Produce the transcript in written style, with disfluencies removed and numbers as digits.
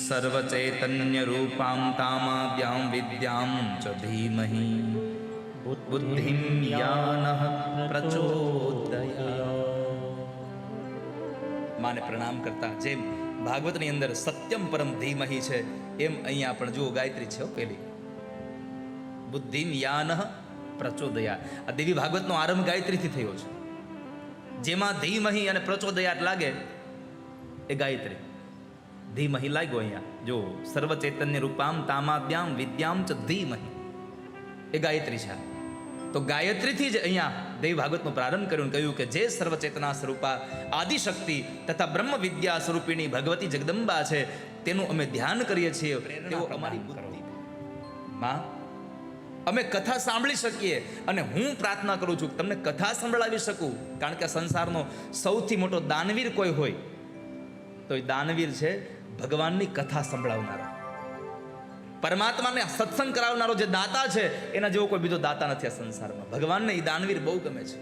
સર્વચૈતન્ય રૂપામ તામાદ્યામ વિદ્યામ ચ ધીમહિ બુદ્ધિમ યાનઃ પ્રચોદયાત્. માને પ્રણામ કરતા જેમ ભાગવતની અંદર સત્યમ પરમ ધીમહિ છે, એમ અહીંયા પણ જુઓ ગાયત્રી છે પેલી બુદ્ધિમ યાનઃ પ્રચોદયાત્. આ દેવી ભાગવતનો આરંભ ગાયત્રીથી થયો છે. જેમાં ધીમહિ અને પ્રચોદયાત્ લાગે એ ગાયત્રી. ધીમહિ લાગ્યો અહીંયા જો સર્વ ચૈતન્ય રૂપામ તામાદ્યામ વિદ્યામ ચ ધીમહિ એ ગાયત્રી છે. તો ગાયત્રીથી જ અહીંયા દેવી ભાગવતનો પ્રારંભ કર્યો, કહ્યું કે જે સર્વચેતના સ્વરૂપા આદિશક્તિ તથા બ્રહ્મ વિદ્યા સ્વરૂપિણી ભગવતી જગદંબા છે તેનું અમે ધ્યાન કરીએ છીએ. તેઓ અમારી બુદ્ધિ માં અમે કથા સાંભળી શકીએ, અને હું પ્રાર્થના કરું છું કે તમને કથા સંભળાવી શકું. કારણ કે સંસારનો સૌથી મોટો દાનવીર કોઈ હોય તો એ દાનવીર છે ભગવાનની કથા સંભળાવનારો, પરમાત્માને સત્સંગ કરાવનારો જે દાતા છે એના જેવો કોઈ બીજો દાતા નથી આ સંસારમાં. ભગવાનને એ દાનવીર બહુ ગમે છે.